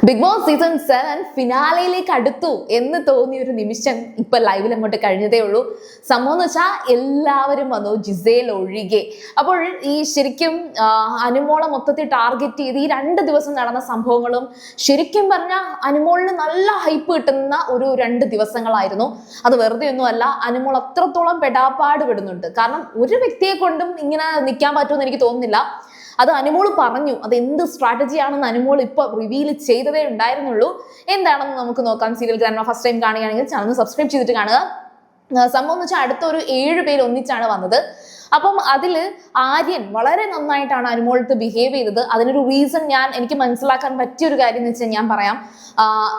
Big boss season 7 ഫിനാലയിലേക്ക് അടുത്തു എന്ന് തോന്നിയ ഒരു നിമിഷം ഇപ്പൊ ലൈവിൽ അങ്ങോട്ട് കഴിഞ്ഞതേ ഉള്ളൂ. സംഭവം എന്ന് വെച്ചാൽ എല്ലാവരും വന്നു, ജിസേൽ ഒഴികെ. അപ്പോൾ ഈ ശരിക്കും അനുമോളെ മൊത്തത്തിൽ ടാർഗറ്റ് ചെയ്ത് ഈ 2 ദിവസം നടന്ന സംഭവങ്ങളും ശരിക്കും പറഞ്ഞാൽ അനുമോളിന് നല്ല ഹൈപ്പ് കിട്ടുന്ന ഒരു 2 ദിവസങ്ങളായിരുന്നു. അത് വെറുതെ ഒന്നുമല്ല, അനുമോൾ അത്രത്തോളം പെടാപ്പാട് വിടുന്നുണ്ട്. കാരണം ഒരു വ്യക്തിയെ കൊണ്ടും ഇങ്ങനെ നിൽക്കാൻ പറ്റുമെന്ന് എനിക്ക് തോന്നുന്നില്ല. അത് അനുമോൾ പറഞ്ഞു, അത് എന്ത് സ്ട്രാറ്റജിയാണെന്ന് അനുമോൾ ഇപ്പൊ റിവീൽ ചെയ്തതേ ഉണ്ടായിരുന്നുള്ളൂ. എന്താണെന്ന് നമുക്ക് നോക്കാം. സീരിയൽ ഗ്രാൻഡ് ഫസ്റ്റ് ടൈം കാണുകയാണെങ്കിൽ ചാനൽ സബ്സ്ക്രൈബ് ചെയ്തിട്ട് കാണുക. സംഭവം എന്ന് വെച്ചാൽ അടുത്ത ഒരു 7 പേര് ഒന്നിച്ചാണ് വന്നത്. അപ്പം അതില് ആര്യൻ വളരെ നന്നായിട്ടാണ് അനുമോളത്ത് ബിഹേവ് ചെയ്തത്. അതിനൊരു റീസൺ എനിക്ക് മനസ്സിലാക്കാൻ പറ്റിയ ഒരു കാര്യം എന്ന് വെച്ചാൽ ഞാൻ പറയാം.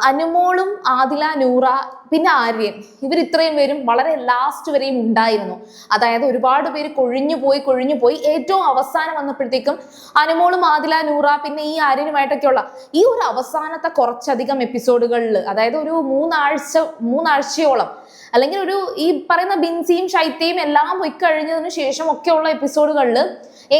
അനുമോളും ആദില, നൂറ, പിന്നെ ആര്യൻ, ഇവർ ഇത്രയും പേരും വളരെ ലാസ്റ്റ് വരെയും ഉണ്ടായിരുന്നു. അതായത് ഒരുപാട് പേര് കൊഴിഞ്ഞു പോയി ഏറ്റവും അവസാനം വന്നപ്പോഴത്തേക്കും അനുമോളും ആദില, നൂറ, പിന്നെ ഈ ആര്യനുമായിട്ടൊക്കെയുള്ള ഈ ഒരു അവസാനത്തെ കുറച്ചധികം എപ്പിസോഡുകളിൽ, അതായത് ഒരു മൂന്നാഴ്ചയോളം അല്ലെങ്കിൽ ഒരു ഈ പറയുന്ന ബിൻസിയും ഷൈത്തയും എല്ലാം പോയി കഴിഞ്ഞതിന് ശേഷം ഒക്കെയുള്ള എപ്പിസോഡുകളിൽ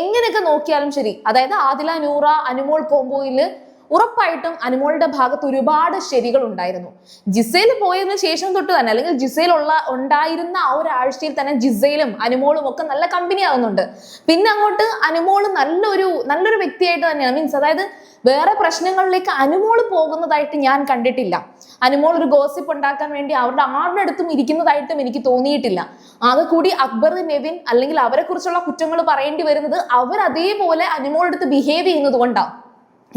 എങ്ങനെയൊക്കെ നോക്കിയാലും ശരി, അതായത് ആദില, നൂറ, അനുമോൾ കോംബോയില് ഉറപ്പായിട്ടും അനുമോളുടെ ഭാഗത്ത് ഒരുപാട് ശരികൾ ഉണ്ടായിരുന്നു. ജിസേൽ പോയതിനു ശേഷം തൊട്ട് തന്നെ, അല്ലെങ്കിൽ ജിസേൽ ഉണ്ടായിരുന്ന ആ ഒരാഴ്ചയിൽ തന്നെ ജിസേലും അനുമോളും ഒക്കെ നല്ല കമ്പനി ആകുന്നുണ്ട്. പിന്നെ അങ്ങോട്ട് അനുമോള് നല്ലൊരു വ്യക്തിയായിട്ട് തന്നെയാണ്, മീൻസ് അതായത് വേറെ പ്രശ്നങ്ങളിലേക്ക് അനുമോള് പോകുന്നതായിട്ട് ഞാൻ കണ്ടിട്ടില്ല. അനുമോൾ ഒരു ഗോസിപ്പ് ഉണ്ടാക്കാൻ വേണ്ടി അവരുടെ ആരുടെ അടുത്തും ഇരിക്കുന്നതായിട്ടും എനിക്ക് തോന്നിയിട്ടില്ല. ആകെ കൂടി അക്ബർ, നെവിൻ, അല്ലെങ്കിൽ അവരെ കുറിച്ചുള്ള കുറ്റങ്ങൾ പറയേണ്ടി വരുന്നത് അവർ അതേപോലെ അനുമോളുടെ അടുത്ത് ബിഹേവ് ചെയ്യുന്നത് കൊണ്ടാണ്.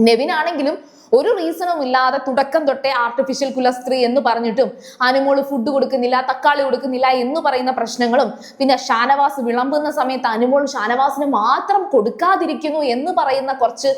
നെവിൻ ആണെങ്കിലും ഒരു റീസണും ഇല്ലാതെ തുടക്കം തൊട്ടേ ആർട്ടിഫിഷ്യൽ കുലസ്ത്രീ എന്ന് പറഞ്ഞിട്ടും അനുമോള് ഫുഡ് കൊടുക്കുന്നില്ല, തക്കാളി കൊടുക്കുന്നില്ല എന്ന് പറയുന്ന പ്രശ്നങ്ങളും, പിന്നെ ഷാനവാസ് വിളമ്പുന്ന സമയത്ത് അനുമോൾ ഷാനവാസിന് മാത്രം കൊടുക്കാതിരിക്കുന്നു എന്ന് പറയുന്ന കുറച്ച്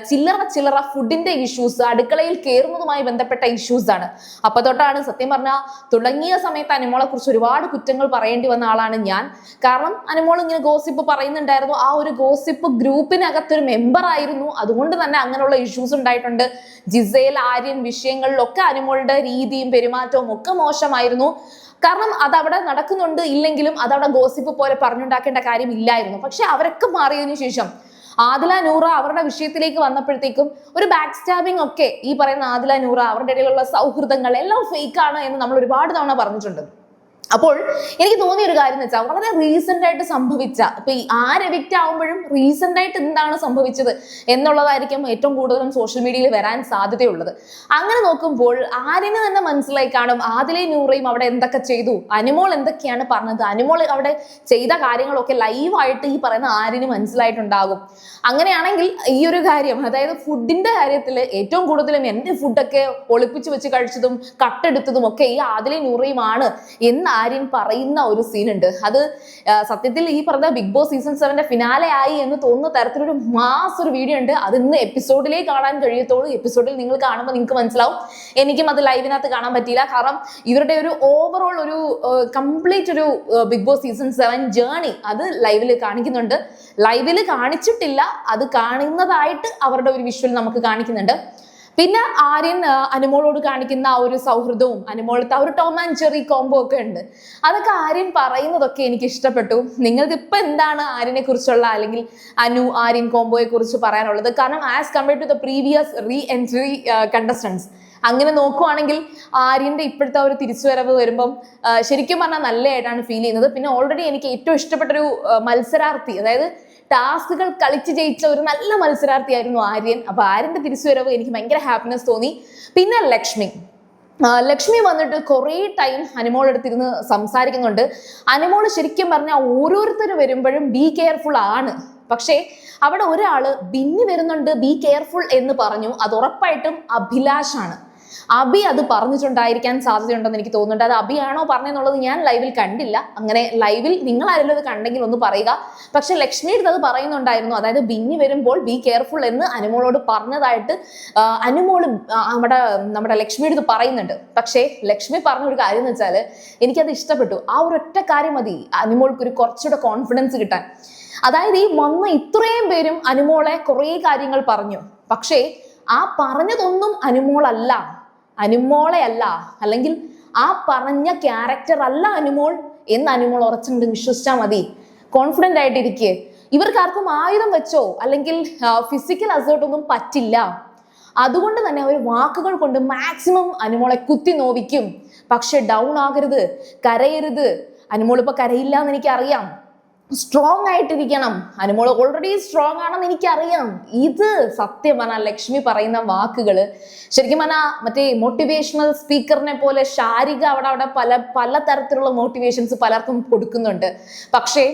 ചില്ലറ ഫുഡിന്റെ ഇഷ്യൂസ്, അടുക്കളയിൽ കയറുന്നതുമായി ബന്ധപ്പെട്ട ഇഷ്യൂസ് ആണ്. അപ്പൊ തൊട്ടാണ് സത്യം പറഞ്ഞാൽ തുടങ്ങിയ സമയത്ത് അനുമോളെ കുറിച്ച് ഒരുപാട് കുറ്റങ്ങൾ പറയേണ്ടി വന്ന ആളാണ് ഞാൻ. കാരണം അനുമോൾ ഇങ്ങനെ ഗോസിപ്പ് പറയുന്നുണ്ടായിരുന്നു, ആ ഒരു ഗോസിപ്പ് ഗ്രൂപ്പിനകത്തൊരു മെമ്പർ ആയിരുന്നു. അതുകൊണ്ട് തന്നെ അങ്ങനെയുള്ള ഇഷ്യൂസ് ഉണ്ടായിട്ടുണ്ട്. ജിസേൽ, ആര്യൻ വിഷയങ്ങളിലൊക്കെ അനുമോളുടെ രീതിയും പെരുമാറ്റവും ഒക്കെ മോശമായിരുന്നു. കാരണം അതവിടെ നടക്കുന്നുണ്ട്, ഇല്ലെങ്കിലും അതവിടെ ഗോസിപ്പ് പോലെ പറഞ്ഞുണ്ടാക്കേണ്ട കാര്യം ഇല്ലായിരുന്നു. പക്ഷെ അവരൊക്കെ മാറിയതിനു ശേഷം ആദില, നൂറ അവരുടെ വിഷയത്തിലേക്ക് വന്നപ്പോഴത്തേക്കും ഒരു ബാക്ക് സ്റ്റാബിങ് ഒക്കെ, ഈ പറയുന്ന ആദില, നൂറ അവരുടെ ഇടയിലുള്ള സൗഹൃദങ്ങൾ എല്ലാം ഫേക്ക് ആണ് എന്ന് നമ്മൾ ഒരുപാട് തവണ പറഞ്ഞിട്ടുണ്ട്. അപ്പോൾ എനിക്ക് തോന്നിയ ഒരു കാര്യം എന്ന് വെച്ചാൽ വളരെ റീസെന്റ് ആയിട്ട് സംഭവിച്ച, ഇപ്പൊ ഈ എവിക്റ്റ് ആവുമ്പോഴും റീസെന്റ് ആയിട്ട് എന്താണ് സംഭവിച്ചത് എന്നുള്ളതായിരിക്കും ഏറ്റവും കൂടുതലും സോഷ്യൽ മീഡിയയിൽ വരാൻ സാധ്യതയുള്ളത്. അങ്ങനെ നോക്കുമ്പോൾ ആര്യന് തന്നെ മനസ്സിലായി കാണും ആദിലയും നൂറയും അവിടെ എന്തൊക്കെ ചെയ്തു, അനുമോൾ എന്തൊക്കെയാണ് പറഞ്ഞത്, അനുമോൾ അവിടെ ചെയ്ത കാര്യങ്ങളൊക്കെ ലൈവായിട്ട് ഈ പറയുന്ന ആര്യന് മനസ്സിലായിട്ടുണ്ടാകും. അങ്ങനെയാണെങ്കിൽ ഈ ഒരു കാര്യം, അതായത് ഫുഡിന്റെ കാര്യത്തിൽ ഏറ്റവും കൂടുതലും എന്റെ ഫുഡൊക്കെ ഒളിപ്പിച്ചു വെച്ച് കഴിച്ചതും കട്ടെടുത്തതും ഒക്കെ ഈ ആദിലയും നൂറയുമാണ് എന്ന് ആര്യൻ പറയുന്ന ഒരു സീൻ ഉണ്ട്. അത് സത്യത്തിൽ ഈ പറഞ്ഞ ബിഗ് ബോസ് സീസൺ 7 ഫിനാലെ ആയി എന്ന് തോന്നുന്ന തരത്തിലൊരു ഒരു വീഡിയോ ഉണ്ട്. അത് ഇന്ന് എപ്പിസോഡിലേ കാണാൻ കഴിയത്തുള്ളൂ. എപ്പിസോഡിൽ നിങ്ങൾ കാണുമ്പോൾ നിങ്ങൾക്ക് മനസ്സിലാവും. എനിക്കും അത് ലൈവിനകത്ത് കാണാൻ പറ്റിയില്ല. കാരണം ഇവരുടെ ഒരു ഓവറോൾ ഒരു കംപ്ലീറ്റ് ഒരു ബിഗ് ബോസ് സീസൺ 7 ജേർണി അത് ലൈവിൽ കാണിക്കുന്നുണ്ട്. ലൈവിൽ കാണിച്ചിട്ടില്ല, അത് കാണുന്നതായിട്ട് അവരുടെ ഒരു വിഷ്വൽ നമുക്ക് കാണിക്കുന്നുണ്ട്. പിന്നെ ആര്യൻ അനുമോളോട് കാണിക്കുന്ന ആ ഒരു സൗഹൃദവും അനുമോളത്തെ ആ ഒരു ടോം ആൻഡ് ജെറി കോംബോ ഒക്കെ ഉണ്ട്. അതൊക്കെ ആര്യൻ പറയുന്നതൊക്കെ എനിക്ക് ഇഷ്ടപ്പെട്ടു. നിങ്ങൾക്ക് ഇപ്പൊ എന്താണ് ആര്യനെ കുറിച്ചുള്ള, അല്ലെങ്കിൽ ആര്യൻ കോംബോയെ കുറിച്ച് പറയാനുള്ളത്? കാരണം as compared to the previous reentry contestants അങ്ങനെ നോക്കുവാണെങ്കിൽ ആര്യന്റെ ഇപ്പോഴത്തെ ഒരു തിരിച്ചുവരവ് വരുമ്പം ശരിക്കും പറഞ്ഞാൽ നല്ലതായിട്ടാണ് ഫീൽ ചെയ്യുന്നത്. പിന്നെ ഓൾറെഡി എനിക്ക് ഏറ്റവും ഇഷ്ടപ്പെട്ടൊരു മത്സരാർത്ഥി, അതായത് ടാസ്കുകൾ കളിച്ച് ജയിച്ച ഒരു നല്ല മത്സരാർത്ഥിയായിരുന്നു ആര്യൻ. അപ്പൊ ആര്യന്റെ തിരിച്ചുവരവ് എനിക്ക് ഭയങ്കര ഹാപ്പിനെസ് തോന്നി. പിന്നെ ലക്ഷ്മി വന്നിട്ട് കുറേ ടൈം അനുമോളുടെ അടുത്തിരുന്ന് സംസാരിക്കുന്നുണ്ട്. അനുമോള് ശരിക്കും പറഞ്ഞാൽ ഓരോരുത്തർ വരുമ്പോഴും ബി കെയർഫുൾ ആണ്. പക്ഷേ അവിടെ ഒരാള് ബിന്നി വരുന്നുണ്ട്, ബി കെയർഫുൾ എന്ന് പറഞ്ഞു. അത് ഉറപ്പായിട്ടും അഭിലാഷാണ്. അബി അത് പറഞ്ഞിട്ടുണ്ടായിരിക്കാൻ സാധ്യതയുണ്ടെന്ന് എനിക്ക് തോന്നുന്നുണ്ട്. അത് അബിയാണോ പറഞ്ഞെന്നുള്ളത് ഞാൻ ലൈവിൽ കണ്ടില്ല. അങ്ങനെ ലൈവിൽ നിങ്ങൾ ആരെങ്കിലും അത് കണ്ടെങ്കിൽ ഒന്ന് പറയുക. പക്ഷെ ലക്ഷ്മിയുടെ അത് പറയുന്നുണ്ടായിരുന്നു, അതായത് ബിന്നി വരുമ്പോൾ ബി കെയർഫുൾ എന്ന് അനുമോളോട് പറഞ്ഞതായിട്ട് അനുമോളും നമ്മുടെ ലക്ഷ്മിയുടെ പറയുന്നുണ്ട്. പക്ഷേ ലക്ഷ്മി പറഞ്ഞ ഒരു കാര്യം എന്ന് വെച്ചാൽ എനിക്കത് ഇഷ്ടപ്പെട്ടു. ആ ഒരൊറ്റ കാര്യം മതി അനുമോൾക്ക് ഒരു കുറച്ചുകൂടെ കോൺഫിഡൻസ് കിട്ടാൻ. അതായത് ഈ വന്ന ഇത്രയും പേരും അനുമോളെ കുറേ കാര്യങ്ങൾ പറഞ്ഞു, പക്ഷേ ആ പറഞ്ഞതൊന്നും അനുമോളെ അല്ല, അല്ലെങ്കിൽ ആ പറഞ്ഞ ക്യാരക്ടർ അല്ല അനുമോൾ എന്ന് അനുമോൾ ഉറച്ചുകൊണ്ട് വിശ്വസിച്ചാൽ മതി. കോൺഫിഡന്റ് ആയിട്ടിരിക്കുക. ഇവർക്കാർക്കും ആയുധം വെച്ചോ അല്ലെങ്കിൽ ഫിസിക്കൽ അസേർട്ട് ഒന്നും പറ്റില്ല. അതുകൊണ്ട് തന്നെ അവർ വാക്കുകൾ കൊണ്ട് മാക്സിമം അനുമോളെ കുത്തി നോവിക്കും. പക്ഷെ ഡൗൺ ആകരുത്, കരയരുത്. അനുമോൾ ഇപ്പൊ കരയില്ല എന്ന് എനിക്കറിയാം. സ്ട്രോങ് ആയിട്ടിരിക്കണം. അനുമോൾ ഓൾറെഡി സ്ട്രോങ് ആണെന്ന് എനിക്കറിയാം. ഇത് സത്യം പറഞ്ഞാൽ ലക്ഷ്മി പറയുന്ന വാക്കുകള് ശരിക്കും പറഞ്ഞാൽ മറ്റേ മോട്ടിവേഷണൽ സ്പീക്കറിനെ പോലെ ശാരിക അവിടെ പല തരത്തിലുള്ള മോട്ടിവേഷൻസ് പലർക്കും കൊടുക്കുന്നുണ്ട്. പക്ഷേ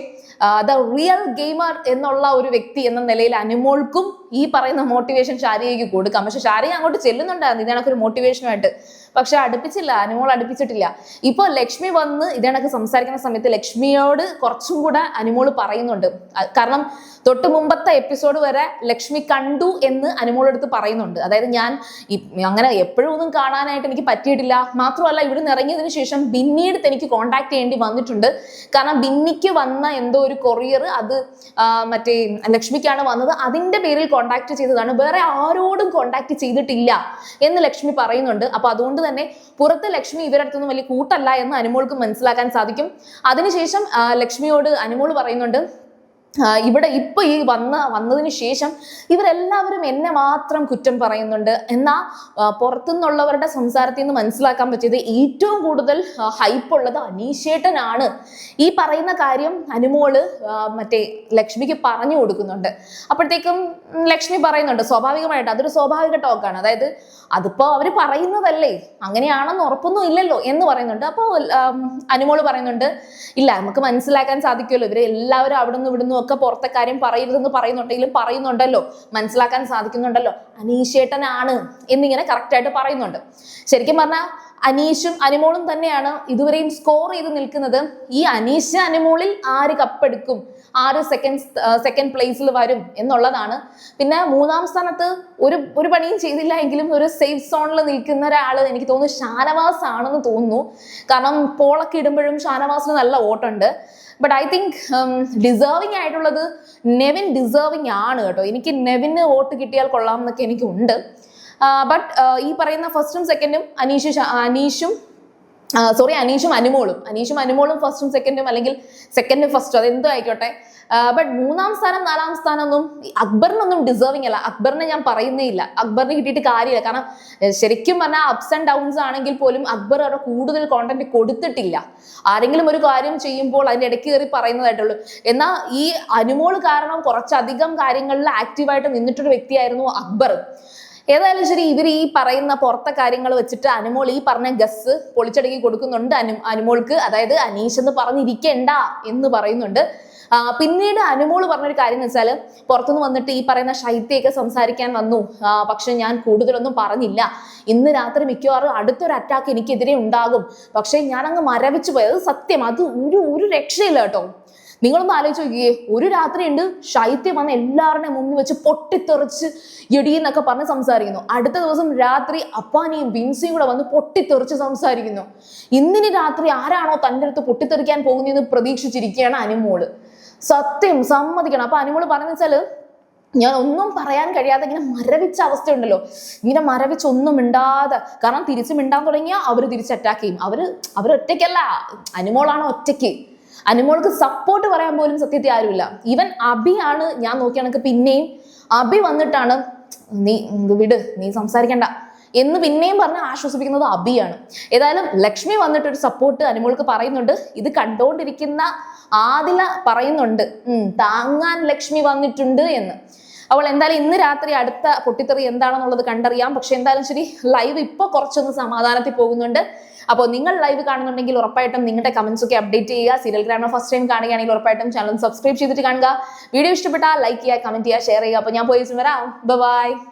ദ റിയൽ ഗെയിമർ എന്നുള്ള ഒരു വ്യക്തി എന്ന നിലയിൽ അനുമോൾക്കും ഈ പറയുന്ന മോട്ടിവേഷൻ ശാരികയ്ക്ക് കൊടുക്കാം. പക്ഷെ ശാരിക അങ്ങോട്ട് ചെല്ലുന്നുണ്ടായിരുന്നു ഇതേണക്കൊരു മോട്ടിവേഷനുമായിട്ട്. പക്ഷെ അടുപ്പിച്ചില്ല, അനുമോൾ അടുപ്പിച്ചിട്ടില്ല. ഇപ്പൊ ലക്ഷ്മി വന്ന് ഇതേണക്ക് സംസാരിക്കുന്ന സമയത്ത് ലക്ഷ്മിയോട് കുറച്ചും കൂടെ അനുമോൾ പറയുന്നുണ്ട്. കാരണം തൊട്ട് മുമ്പത്തെ എപ്പിസോഡ് വരെ ലക്ഷ്മി കണ്ടു എന്ന് അനുമോളെടുത്ത് പറയുന്നുണ്ട്. അതായത് ഞാൻ അങ്ങനെ എപ്പോഴും ഒന്നും കാണാനായിട്ട് എനിക്ക് പറ്റിയിട്ടില്ല. മാത്രമല്ല ഇവിടുന്ന് ഇറങ്ങിയതിനു ശേഷം പിന്നീട് എനിക്ക് കോണ്ടാക്ട് ചെയ്യേണ്ടി വന്നിട്ടുണ്ട്. കാരണം ബിന്നിക്ക് വന്ന എന്തോ ഒരു കൊറിയർ അത് മറ്റേ ലക്ഷ്മിക്കാണ് വന്നത്. അതിന്റെ പേരിൽ കോണ്ടാക്ട് ചെയ്തതാണ്, വേറെ ആരോടും കോണ്ടാക്ട് ചെയ്തിട്ടില്ല എന്ന് ലക്ഷ്മി പറയുന്നുണ്ട്. അപ്പൊ അതുകൊണ്ട് തന്നെ പുറത്ത് ലക്ഷ്മി ഇവരടുത്തൊന്നും വലിയ കൂട്ടല്ല എന്ന് അനുമോൾക്ക് മനസ്സിലാക്കാൻ സാധിക്കും. അതിനുശേഷം ലക്ഷ്മിയോട് അനുമോൾ പറയുന്നുണ്ട്, ഇവിടെ ഇപ്പൊ ഈ വന്നതിന് ശേഷം ഇവരെല്ലാവരും എന്നെ മാത്രം കുറ്റം പറയുന്നുണ്ട്. എന്നാൽ പുറത്തുനിന്നുള്ളവരുടെ സംസാരത്തിൽ നിന്ന് മനസ്സിലാക്കാൻ പറ്റിയത് ഏറ്റവും കൂടുതൽ ഹൈപ്പ് ഉള്ളത് അനീഷേട്ടനാണ്. ഈ പറയുന്ന കാര്യം അനുമോള് മറ്റേ ലക്ഷ്മിക്ക് പറഞ്ഞു കൊടുക്കുന്നുണ്ട്. അപ്പോഴത്തേക്കും ലക്ഷ്മി പറയുന്നുണ്ട് സ്വാഭാവികമായിട്ട് അതൊരു സ്വാഭാവിക ടോക്കാണ്, അതായത് അതിപ്പോ അവര് പറയുന്നതല്ലേ, അങ്ങനെയാണെന്ന് ഉറപ്പൊന്നും ഇല്ലല്ലോ എന്ന് പറയുന്നുണ്ട്. അപ്പോൾ അനുമോള് പറയുന്നുണ്ട് ഇല്ല, നമുക്ക് മനസ്സിലാക്കാൻ സാധിക്കുമല്ലോ, ഇവര് എല്ലാവരും അവിടെ നിന്ന് ഇവിടുന്ന് ഒക്കെ പുറത്തെ കാര്യം പറയരുതെന്ന് പറയുന്നുണ്ടല്ലോ, മനസ്സിലാക്കാൻ സാധിക്കുന്നുണ്ടല്ലോ, അനീഷേട്ടനാണ് എന്നിങ്ങനെ കറക്റ്റ് ആയിട്ട് പറയുന്നുണ്ട്. ശരിക്കും പറഞ്ഞാൽ അനീഷും അനുമോളും തന്നെയാണ് ഇതുവരെയും സ്കോർ ചെയ്ത് നിൽക്കുന്നത്. ഈ അനീഷ് അനുമോളിൽ ആര് കപ്പെടുക്കും, ആര് സെക്കൻഡ് പ്ലേസിൽ വരും എന്നുള്ളതാണ്. പിന്നെ മൂന്നാം സ്ഥാനത്ത് ഒരു പണിയും ചെയ്തില്ല എങ്കിലും ഒരു സേഫ് സോണിൽ നിൽക്കുന്ന ഒരാള് എനിക്ക് തോന്നുന്നു ഷാനവാസ് ആണെന്ന് തോന്നുന്നു. കാരണം പോളൊക്കെ ഇടുമ്പോഴും ഷാനവാസിന് നല്ല വോട്ടുണ്ട്. ബട്ട് ഐ തിങ്ക് ഡിസേർവിങ് ആയിട്ടുള്ളത് നെവിൻ ഡിസേർവിങ് ആണ് കേട്ടോ. എനിക്ക് നെവിന് വോട്ട് കിട്ടിയാൽ കൊള്ളാം എന്നൊക്കെ എനിക്കുണ്ട്. ബട്ട് ഈ പറയുന്ന ഫസ്റ്റും സെക്കൻഡും അനീഷും അനുമോളും ഫസ്റ്റും സെക്കൻഡും അല്ലെങ്കിൽ സെക്കൻഡും ഫസ്റ്റും അതെന്തോ ആയിക്കോട്ടെ. ബട്ട് മൂന്നാം സ്ഥാനം നാലാം സ്ഥാനം ഒന്നും അക്ബറിനൊന്നും ഡിസേർവിങ് അല്ല. അക്ബറിനെ ഞാൻ പറയുന്നേ ഇല്ല, അക്ബറിന് കിട്ടിയിട്ട് കാര്യമില്ല. കാരണം ശരിക്കും പറഞ്ഞാൽ അപ്സ് ആൻഡ് ഡൗൺസ് ആണെങ്കിൽ പോലും അക്ബർ അവിടെ കൂടുതൽ കോണ്ടന്റ് കൊടുത്തിട്ടില്ല. ആരെങ്കിലും ഒരു കാര്യം ചെയ്യുമ്പോൾ അതിന്റെ ഇടയ്ക്ക് കയറി പറയുന്നതായിട്ടുള്ളൂ. എന്നാൽ ഈ അനുമോൾ കാരണം കുറച്ചധികം കാര്യങ്ങളിൽ ആക്റ്റീവായിട്ട് നിന്നിട്ടൊരു വ്യക്തിയായിരുന്നു അക്ബർ. ഏതായാലും ശരി, ഇവർ ഈ പറയുന്ന പുറത്തെ കാര്യങ്ങൾ വെച്ചിട്ട് അനുമോൾ ഈ പറഞ്ഞ ഗസ് പൊളിച്ചടക്കി കൊടുക്കുന്നുണ്ട് അനുമോൾക്ക്. അതായത് അനീഷ് എന്ന് പറഞ്ഞിരിക്കണ്ട എന്ന് പറയുന്നുണ്ട്. പിന്നീട് അനുമോൾ പറഞ്ഞൊരു കാര്യം എന്ന് വെച്ചാൽ പുറത്തുനിന്ന് വന്നിട്ട് ഈ പറയുന്ന ശൈത്യയൊക്കെ സംസാരിക്കാൻ വന്നു, പക്ഷെ ഞാൻ കൂടുതലൊന്നും പറഞ്ഞില്ല. ഇന്ന് രാത്രി മിക്കവാറും അടുത്തൊരു അറ്റാക്ക് എനിക്കെതിരെ ഉണ്ടാകും, പക്ഷെ ഞാൻ അങ്ങ് മരവിച്ചു പോയത് സത്യം. അത് ഒരു രക്ഷയില്ല കേട്ടോ. നിങ്ങളൊന്ന് ആലോചിച്ച് നോക്കിയേ, ഒരു രാത്രി ഉണ്ട് ശൈത്യം വന്ന് എല്ലാവരുടെയും മുന്നിൽ വെച്ച് പൊട്ടിത്തെറിച്ച് എന്നൊക്കെ പറഞ്ഞ് സംസാരിക്കുന്നു. അടുത്ത ദിവസം രാത്രി അപ്പാനിയും ബിൻസിയും കൂടെ വന്ന് പൊട്ടിത്തെറിച്ച് സംസാരിക്കുന്നു. ഇന്നിന് രാത്രി ആരാണോ തൻ്റെ അടുത്ത് പൊട്ടിത്തെറിക്കാൻ പോകുന്നതെന്ന് പ്രതീക്ഷിച്ചിരിക്കുകയാണ് അനുമോള്. സത്യം സമ്മതിക്കണം. അപ്പൊ അനുമോള് പറഞ്ഞു വെച്ചാല് ഞാൻ ഒന്നും പറയാൻ കഴിയാതെ ഇങ്ങനെ മരവിച്ച അവസ്ഥയുണ്ടല്ലോ, ഇങ്ങനെ മരവിച്ചൊന്നും മിണ്ടാതെ. കാരണം തിരിച്ച് മിണ്ടാൻ തുടങ്ങിയാൽ അവര് തിരിച്ച് അറ്റാക്ക് ചെയ്യും. അവര് ഒറ്റയ്ക്കല്ല, അനുമോളാണ് ഒറ്റയ്ക്ക്. അനുമോൾക്ക് സപ്പോർട്ട് പറയാൻ പോലും സത്യത്തിൽ ആരുമില്ല. ഈവൻ അബിയാണ് ഞാൻ നോക്കിയാണെങ്കിൽ പിന്നെയും അബി വന്നിട്ടാണ് നീ സംസാരിക്കണ്ട എന്ന് പിന്നെയും പറഞ്ഞ് ആശ്വസിപ്പിക്കുന്നത് അബിയാണ്. ഏതായാലും ലക്ഷ്മി വന്നിട്ടൊരു സപ്പോർട്ട് അനുമോൾക്ക് പറയുന്നുണ്ട്. ഇത് കണ്ടുകൊണ്ടിരിക്കുന്ന ആദില പറയുന്നുണ്ട് താങ്ങാൻ ലക്ഷ്മി വന്നിട്ടുണ്ട് എന്ന്. അവൾ എന്തായാലും ഇന്ന് രാത്രി അടുത്ത പൊട്ടിത്തെറി എന്താണെന്നുള്ളത് കണ്ടറിയാം. പക്ഷെ എന്തായാലും ശരി, ലൈവ് ഇപ്പോൾ കുറച്ചൊന്ന് സമാധാനത്തിൽ പോകുന്നുണ്ട്. അപ്പോൾ നിങ്ങൾ ലൈവ് കാണുന്നുണ്ടെങ്കിൽ ഉറപ്പായിട്ടും നിങ്ങളുടെ കമന്റ്സ് ഒക്കെ അപ്ഡേറ്റ് ചെയ്യുക. സീരിയൽ ഗ്രാമർ ഫസ്റ്റ് ടൈം കാണുകയാണെങ്കിൽ ഉറപ്പായിട്ടും ചാനൽ സബ്സ്ക്രൈബ് ചെയ്തിട്ട് കാണുക. വീഡിയോ ഇഷ്ടപ്പെട്ടാൽ ലൈക്ക് ചെയ്യുക, കമന്റ് ചെയ്യുക, ഷെയർ ചെയ്യുക. അപ്പോൾ ഞാൻ പോയി വരാം. ബൈ.